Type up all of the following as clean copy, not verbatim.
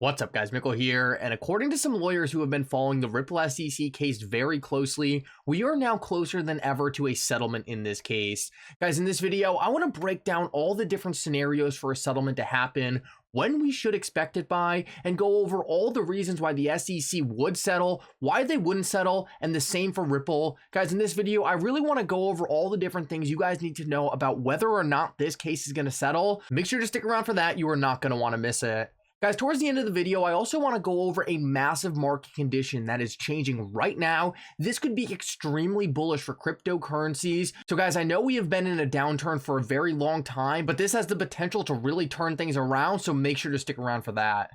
What's up, guys? Mickle here, and according to some lawyers who have been following the Ripple SEC case very closely, we are now closer than ever to a settlement in this case. Guys, in this video, I want to break down all the different scenarios for a settlement to happen, when we should expect it by, and go over all the reasons why the SEC would settle, why they wouldn't settle, and the same for Ripple. Guys, in this video, I really want to go over all the different things you guys need to know about whether or not this case is going to settle. Make sure to stick around for that. You are not going to want to miss it. Guys, towards the end of the video, I also want to go over a massive market condition that is changing right now. This could be extremely bullish for cryptocurrencies. So guys, I know we have been in a downturn for a very long time, but this has the potential to really turn things around, so make sure to stick around for that.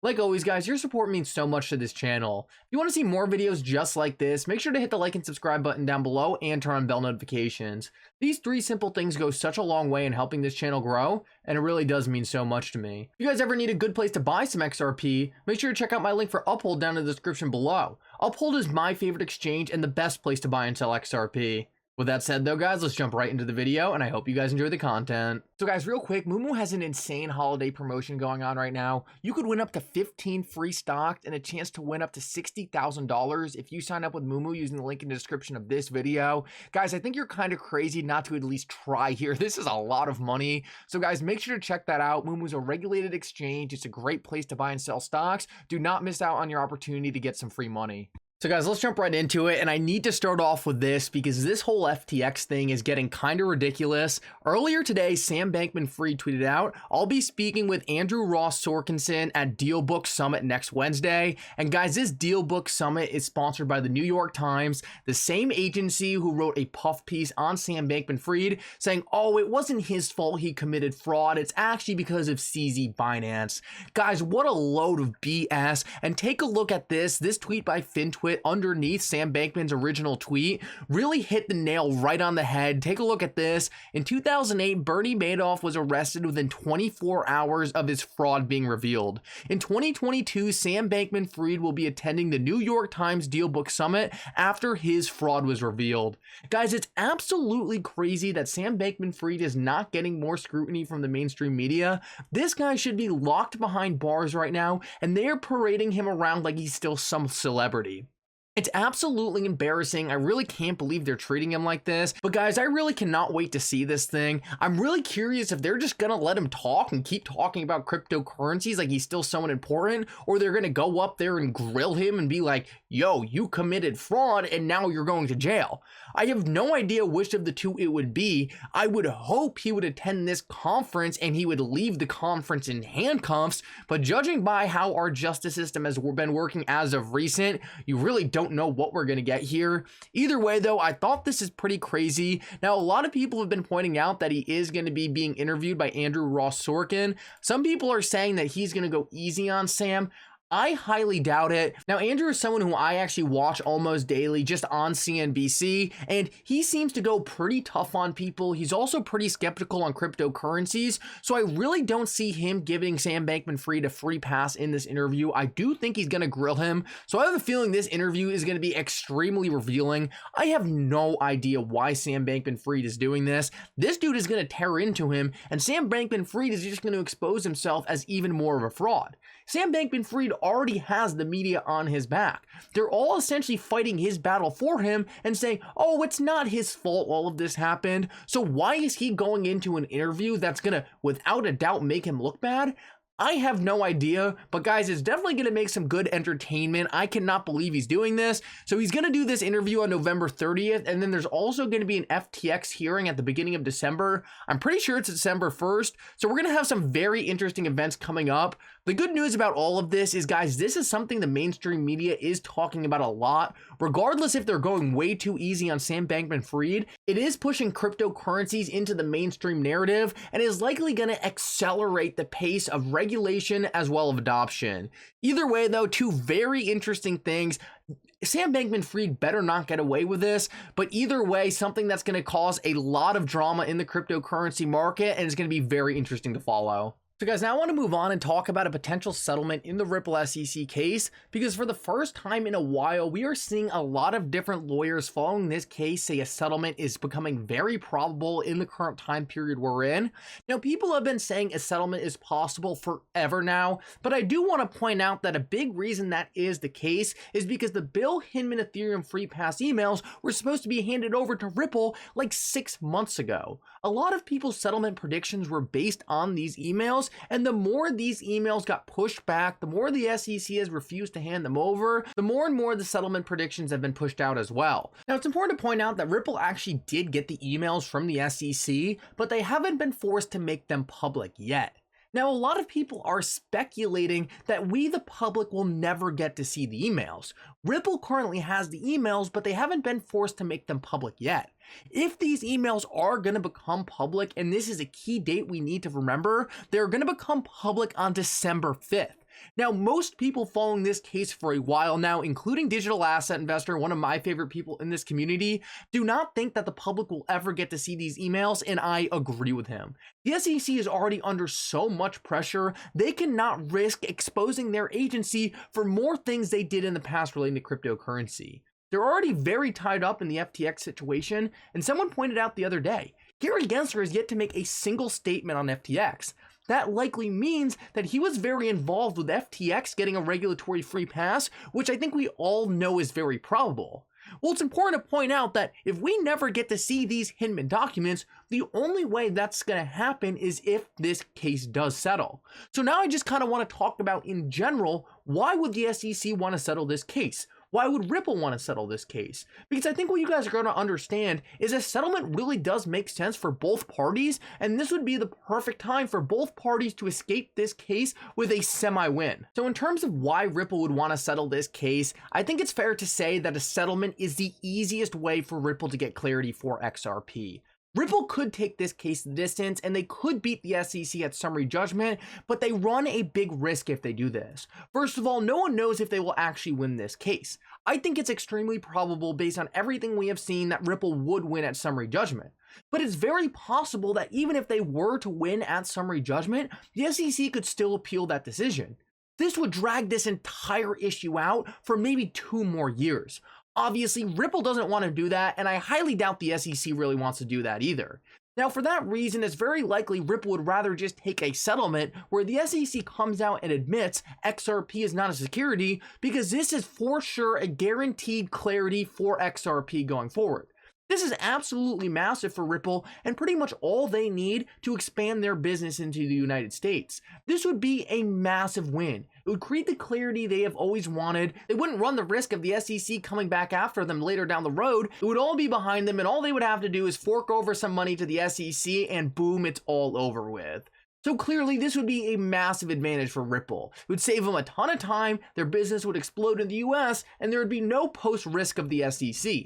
Like always, guys, your support means so much to this channel. If you want to see more videos just like this, make sure to hit the like and subscribe button down below and turn on bell notifications. These three simple things go such a long way in helping this channel grow, and it really does mean so much to me. If you guys ever need a good place to buy some XRP, make sure to check out my link for Uphold down in the description below. Uphold is my favorite exchange and the best place to buy and sell XRP. With that said though, guys, let's jump right into the video, and I hope you guys enjoy the content. So guys, real quick, moomoo has an insane holiday promotion going on right now. You could win up to 15 free stocks and a chance to win up to $60,000 if you sign up with moomoo using the link in the description of this video. Guys, I think you're kind of crazy not to at least try here. This is a lot of money. So guys, make sure to check that out. Moomoo's a regulated exchange. It's a great place to buy and sell stocks. Do not miss out on your opportunity to get some free money. So guys, let's jump right into it, and I need to start off with this because this whole FTX thing is getting kind of ridiculous. Earlier today, Sam Bankman-Fried tweeted out, "I'll be speaking with Andrew Ross Sorkinson at DealBook Summit next Wednesday." And guys, this DealBook Summit is sponsored by the New York Times, the same agency who wrote a puff piece on Sam Bankman-Fried saying, "Oh, it wasn't his fault he committed fraud. It's actually because of CZ Binance." Guys, what a load of BS. And take a look at this tweet by FinTwit underneath Sam Bankman's original tweet really hit the nail right on the head. Take a look at this. In 2008, Bernie Madoff was arrested within 24 hours of his fraud being revealed. In 2022, Sam Bankman-Fried will be attending the New York Times DealBook Summit after his fraud was revealed. Guys, it's absolutely crazy that Sam Bankman-Fried is not getting more scrutiny from the mainstream media. This guy should be locked behind bars right now, and they're parading him around like he's still some celebrity. It's absolutely embarrassing. I really can't believe they're treating him like this. But guys, I really cannot wait to see this thing. I'm really curious if they're just gonna let him talk and keep talking about cryptocurrencies like he's still someone important, or they're gonna go up there and grill him and be like, "Yo, you committed fraud and now you're going to jail." I have no idea which of the two it would be. I would hope he would attend this conference and he would leave the conference in handcuffs, but judging by how our justice system has been working as of recent, you really don't know what we're gonna get here. Either way though, I thought this is pretty crazy. Now, a lot of people have been pointing out that he is going to be being interviewed by Andrew Ross Sorkin. Some people are saying that he's going to go easy on Sam. I highly doubt it. Now, Andrew is someone who I actually watch almost daily just on CNBC, and he seems to go pretty tough on people. He's also pretty skeptical on cryptocurrencies, so I really don't see him giving Sam Bankman-Fried a free pass in this interview. I do think he's gonna grill him, so I have a feeling this interview is gonna be extremely revealing. I have no idea why Sam Bankman-Fried is doing this. This dude is gonna tear into him, and Sam Bankman-Fried is just gonna expose himself as even more of a fraud. Sam Bankman-Fried already has the media on his back. They're all essentially fighting his battle for him and saying, "Oh, it's not his fault all of this happened." So why is he going into an interview that's gonna, without a doubt, make him look bad? I have no idea, but guys, it's definitely going to make some good entertainment. I cannot believe he's doing this. So he's going to do this interview on November 30th, and then there's also going to be an FTX hearing at the beginning of December. I'm pretty sure it's December 1st. So we're going to have some very interesting events coming up. The good news about all of this is, guys, this is something the mainstream media is talking about a lot. Regardless if they're going way too easy on Sam Bankman-Fried, it is pushing cryptocurrencies into the mainstream narrative and is likely going to accelerate the pace of regulation as well as adoption. Either way, though, two very interesting things. Sam Bankman-Fried better not get away with this, but either way, something that's going to cause a lot of drama in the cryptocurrency market, and it's going to be very interesting to follow. So guys, now I want to move on and talk about a potential settlement in the Ripple SEC case, because for the first time in a while, we are seeing a lot of different lawyers following this case say a settlement is becoming very probable in the current time period we're in. Now, people have been saying a settlement is possible forever now, but I do want to point out that a big reason that is the case is because the Bill Hinman Ethereum free pass emails were supposed to be handed over to Ripple like 6 months ago. A lot of people's settlement predictions were based on these emails, and the more these emails got pushed back, the more the SEC has refused to hand them over, the more and more the settlement predictions have been pushed out as well. Now, it's important to point out that Ripple actually did get the emails from the SEC, but they haven't been forced to make them public yet. Now, a lot of people are speculating that we, the public, will never get to see the emails. Ripple currently has the emails, but they haven't been forced to make them public yet. If these emails are going to become public, and this is a key date we need to remember, they're going to become public on December 5th. Now, most people following this case for a while now, including Digital Asset Investor, one of my favorite people in this community, do not think that the public will ever get to see these emails, and I agree with him. The SEC is already under so much pressure, they cannot risk exposing their agency for more things they did in the past relating to cryptocurrency. They're already very tied up in the FTX situation, and someone pointed out the other day, Gary Gensler has yet to make a single statement on FTX. That likely means that he was very involved with FTX getting a regulatory free pass, which I think we all know is very probable. Well, it's important to point out that if we never get to see these Hinman documents, the only way that's going to happen is if this case does settle. So now I just kind of want to talk about in general, why would the SEC want to settle this case? Why would Ripple want to settle this case? Because I think what you guys are going to understand is a settlement really does make sense for both parties, and this would be the perfect time for both parties to escape this case with a semi-win. So in terms of why Ripple would want to settle this case, I think it's fair to say that a settlement is the easiest way for Ripple to get clarity for XRP. Ripple could take this case the distance, and they could beat the SEC at summary judgment, but they run a big risk if they do this. First of all, no one knows if they will actually win this case. I think it's extremely probable based on everything we have seen that Ripple would win at summary judgment. But it's very possible that even if they were to win at summary judgment, the SEC could still appeal that decision. This would drag this entire issue out for maybe 2 more years. Obviously, Ripple doesn't want to do that, and I highly doubt the SEC really wants to do that either. Now, for that reason, it's very likely Ripple would rather just take a settlement where the SEC comes out and admits XRP is not a security, because this is for sure a guaranteed clarity for XRP going forward. This is absolutely massive for Ripple and pretty much all they need to expand their business into the United States. This would be a massive win. It would create the clarity they have always wanted. They wouldn't run the risk of the SEC coming back after them later down the road. It would all be behind them, and all they would have to do is fork over some money to the SEC, and boom, it's all over with. So clearly, this would be a massive advantage for Ripple. It would save them a ton of time, their business would explode in the US, and there would be no post-risk of the SEC.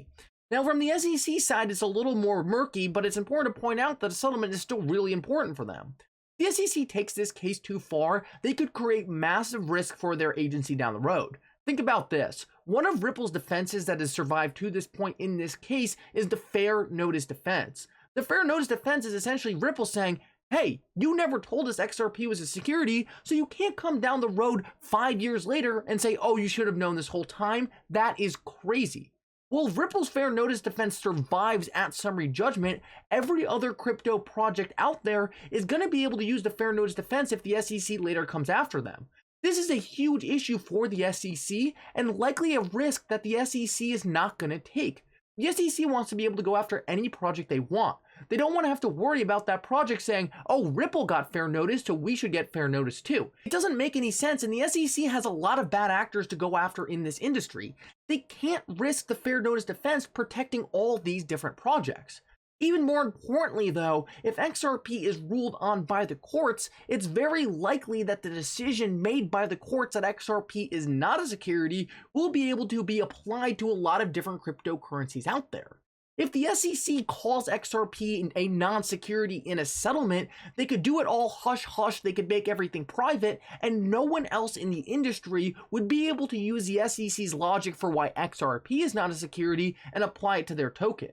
Now, from the SEC side, it's a little more murky, but it's important to point out that a settlement is still really important for them. If the SEC takes this case too far, they could create massive risk for their agency down the road. Think about this. One of Ripple's defenses that has survived to this point in this case is the fair notice defense. The fair notice defense is essentially Ripple saying, hey, you never told us XRP was a security, so you can't come down the road 5 years later and say, oh, you should have known this whole time. That is crazy. Well, if Ripple's fair notice defense survives at summary judgment, every other crypto project out there is going to be able to use the fair notice defense if the SEC later comes after them. This is a huge issue for the SEC and likely a risk that the SEC is not going to take. The SEC wants to be able to go after any project they want. They don't want to have to worry about that project saying, oh, Ripple got fair notice, so we should get fair notice too. It doesn't make any sense, and the SEC has a lot of bad actors to go after in this industry. They can't risk the fair notice defense protecting all these different projects. Even more importantly, though, if XRP is ruled on by the courts, it's very likely that the decision made by the courts that XRP is not a security will be able to be applied to a lot of different cryptocurrencies out there. If the SEC calls XRP a non-security in a settlement, they could do it all hush-hush, they could make everything private, and no one else in the industry would be able to use the SEC's logic for why XRP is not a security and apply it to their token.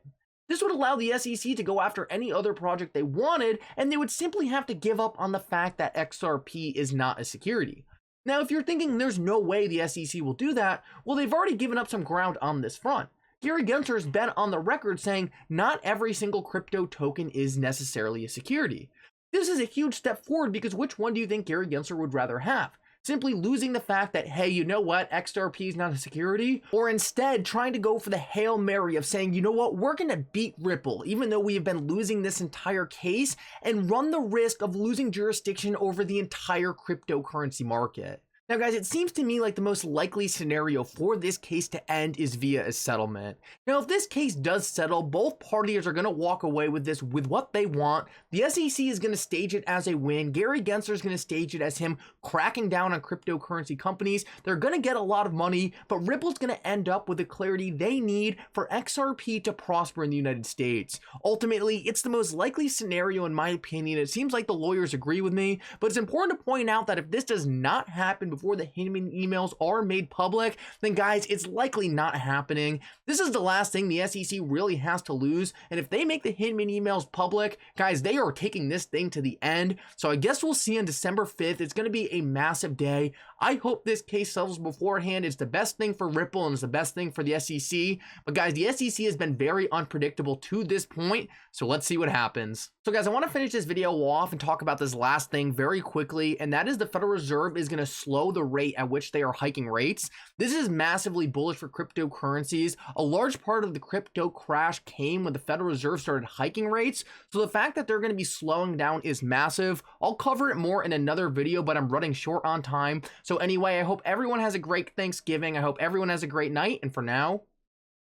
This would allow the SEC to go after any other project they wanted, and they would simply have to give up on the fact that XRP is not a security. Now, if you're thinking there's no way the SEC will do that, well, they've already given up some ground on this front. Gary Gensler has been on the record saying not every single crypto token is necessarily a security. This is a huge step forward because which one do you think Gary Gensler would rather have? Simply losing the fact that, hey, you know what, XRP is not a security? Or instead trying to go for the Hail Mary of saying, you know what, we're gonna beat Ripple, even though we have been losing this entire case, and run the risk of losing jurisdiction over the entire cryptocurrency market. Now guys, it seems to me like the most likely scenario for this case to end is via a settlement. Now if this case does settle, both parties are going to walk away with this with what they want. The SEC is going to stage it as a win. Gary Gensler is going to stage it as him cracking down on cryptocurrency companies. They're going to get a lot of money, but Ripple's going to end up with the clarity they need for XRP to prosper in the United States. Ultimately, it's the most likely scenario in my opinion. It seems like the lawyers agree with me, but it's important to point out that if this does not happen before the Hinman emails are made public, then guys, it's likely not happening. This is the last thing the SEC really has to lose, and if they make the Hinman emails public, guys, they are taking this thing to the end. So I guess we'll see on December 5th. It's going to be a massive day. I hope this case settles beforehand. It's the best thing for Ripple and it's the best thing for the SEC. But guys, the SEC has been very unpredictable to this point, so let's see what happens. So guys, I want to finish this video off and talk about this last thing very quickly, and that is the Federal Reserve is going to slow the rate at which they are hiking rates. This is massively bullish for cryptocurrencies. A large part of the crypto crash came when the Federal Reserve started hiking rates, so the fact that they're going to be slowing down is massive. I'll cover it more in another video, but I'm running short on time. So anyway, I hope everyone has a great Thanksgiving. I hope everyone has a great night, and for now,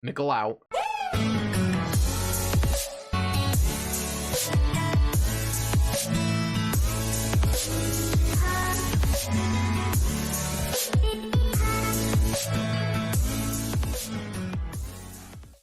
Mickle out.